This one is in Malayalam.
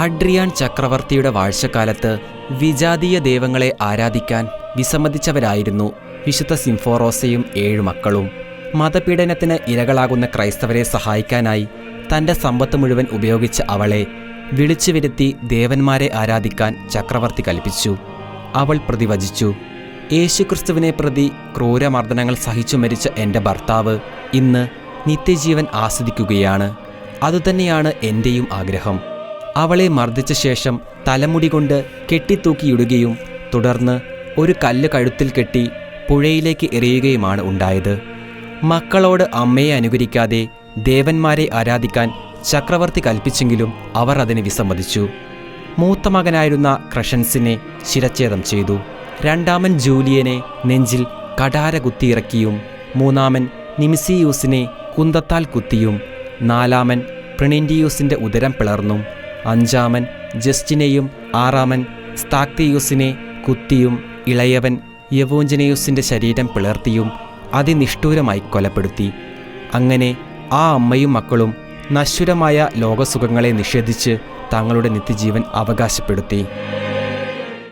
അഡ്രിയാൻ ചക്രവർത്തിയുടെ വാഴ്ചക്കാലത്ത് വിജാതീയ ദൈവങ്ങളെ ആരാധിക്കാൻ വിസമ്മതിച്ചവരായിരുന്നു വിശുദ്ധ സിംഫോറോസയും 7 മക്കളും. മതപീഡനത്തിന് ഇരകളാകുന്ന ക്രൈസ്തവരെ സഹായിക്കാനായി തൻ്റെ സമ്പത്ത് മുഴുവൻ ഉപയോഗിച്ച അവളെ വിളിച്ചു വരുത്തി ദേവന്മാരെ ആരാധിക്കാൻ ചക്രവർത്തി കൽപ്പിച്ചു. അവൾ പ്രതിവചിച്ചു, യേശുക്രിസ്തുവിനെ പ്രതി ക്രൂരമർദ്ദനങ്ങൾ സഹിച്ചു മരിച്ച എൻ്റെ ഭർത്താവ് ഇന്ന് നിത്യജീവൻ ആസ്വദിക്കുകയാണ്. അതുതന്നെയാണ് എൻ്റെയും ആഗ്രഹം. അവളെ മർദ്ദിച്ച ശേഷം തലമുടി കൊണ്ട് കെട്ടിത്തൂക്കിയിടുകയും തുടർന്ന് ഒരു കല്ല് കഴുത്തിൽ കെട്ടി പുഴയിലേക്ക് എറിയുകയുമാണ് ഉണ്ടായത്. മക്കളോട് അമ്മയെ അനുകരിക്കാതെ ദേവന്മാരെ ആരാധിക്കാൻ ചക്രവർത്തി കൽപ്പിച്ചെങ്കിലും അവർ അതിന് വിസമ്മതിച്ചു. മൂത്ത മകനായിരുന്ന ക്രഷൻസിനെ ശിരച്ഛേദം ചെയ്തു. രണ്ടാമൻ ജൂലിയനെ നെഞ്ചിൽ കഠാര കുത്തിയിറക്കിയും 3-ാമൻ നിമിസിയൂസിനെ കുന്തത്താൽ കുത്തിയും 4-ാമൻ പ്രിണിൻഡിയൂസിൻ്റെ ഉദരം പിളർന്നും 5-ാമൻ ജസ്റ്റിനെയും 6-ാമൻ സ്താക്തിയൂസിനെ കുത്തിയും ഇളയവൻ യവോഞ്ചനയൂസിൻ്റെ ശരീരം പിളർത്തിയും അതിനിഷ്ഠൂരമായി കൊലപ്പെടുത്തി. അങ്ങനെ ആ അമ്മയും മക്കളും നശ്വരമായ ലോകസുഖങ്ങളെ നിഷേധിച്ച് തങ്ങളുടെ നിത്യജീവൻ അവകാശപ്പെടുത്തി.